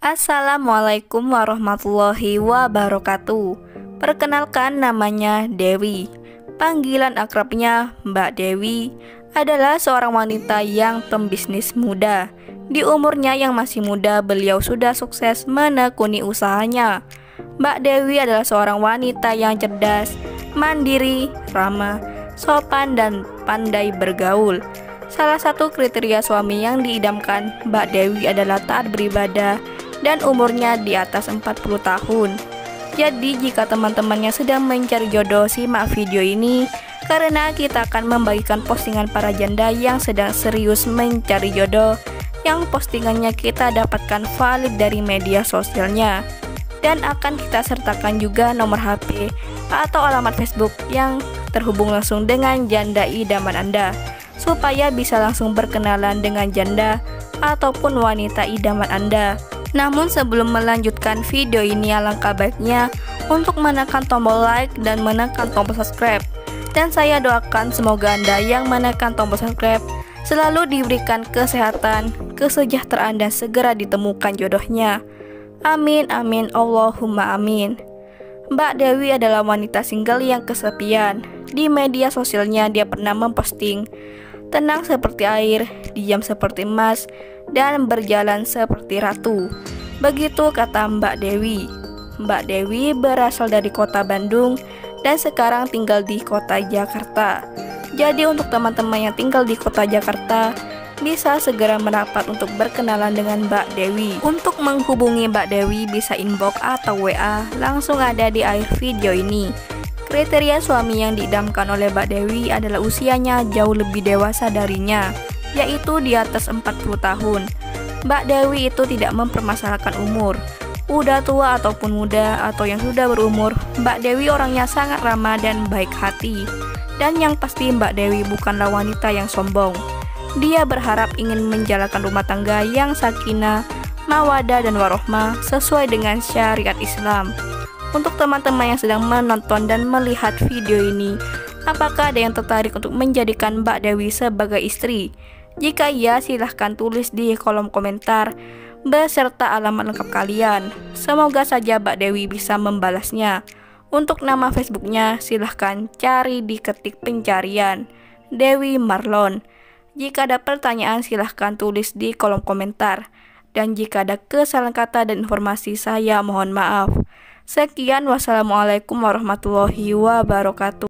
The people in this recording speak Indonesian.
Assalamualaikum warahmatullahi wabarakatuh. Perkenalkan, namanya Dewi. Panggilan akrabnya Mbak Dewi adalah seorang wanita yang pembisnis muda. Di umurnya yang masih muda, beliau sudah sukses menekuni usahanya. Mbak Dewi adalah seorang wanita yang cerdas, mandiri, ramah, sopan, dan pandai bergaul. Salah satu kriteria suami yang diidamkan Mbak Dewi adalah taat beribadah dan umurnya di atas 40 tahun. Jadi jika teman-temannya sedang mencari jodoh, simak video ini karena kita akan membagikan postingan para janda yang sedang serius mencari jodoh, yang postingannya kita dapatkan valid dari media sosialnya, dan akan kita sertakan juga nomor HP atau alamat Facebook yang terhubung langsung dengan janda idaman Anda, supaya bisa langsung berkenalan dengan janda ataupun wanita idaman Anda. Namun sebelum melanjutkan video ini, alangkah baiknya untuk menekan tombol like dan menekan tombol subscribe. Dan saya doakan semoga Anda yang menekan tombol subscribe selalu diberikan kesehatan, kesejahteraan, dan segera ditemukan jodohnya. Amin amin Allahumma amin. Mbak Dewi adalah wanita single yang kesepian. Di media sosialnya dia pernah memposting tenang seperti air, diam seperti emas, dan berjalan seperti ratu. Begitu kata Mbak Dewi. Mbak Dewi berasal dari kota Bandung dan sekarang tinggal di kota Jakarta. Jadi untuk teman-teman yang tinggal di kota Jakarta, bisa segera merapat untuk berkenalan dengan Mbak Dewi. Untuk menghubungi Mbak Dewi bisa inbox atau WA, langsung ada di akhir video ini. Kriteria suami yang diidamkan oleh Mbak Dewi adalah usianya jauh lebih dewasa darinya, yaitu di atas 40 tahun. Mbak Dewi itu tidak mempermasalahkan umur, udah tua ataupun muda atau yang sudah berumur. Mbak Dewi orangnya sangat ramah dan baik hati. Dan yang pasti Mbak Dewi bukanlah wanita yang sombong. Dia berharap ingin menjalankan rumah tangga yang sakinah, mawadah, dan warohmah sesuai dengan syariat Islam. Untuk teman-teman yang sedang menonton dan melihat video ini, apakah ada yang tertarik untuk menjadikan Mbak Dewi sebagai istri? Jika iya, silahkan tulis di kolom komentar beserta alamat lengkap kalian. Semoga saja Mbak Dewi bisa membalasnya. Untuk nama Facebooknya silahkan cari di ketik pencarian Dewi Marlon. Jika ada pertanyaan silahkan tulis di kolom komentar. Dan jika ada kesalahan kata dan informasi, saya mohon maaf. Sekian, wassalamualaikum warahmatullahi wabarakatuh.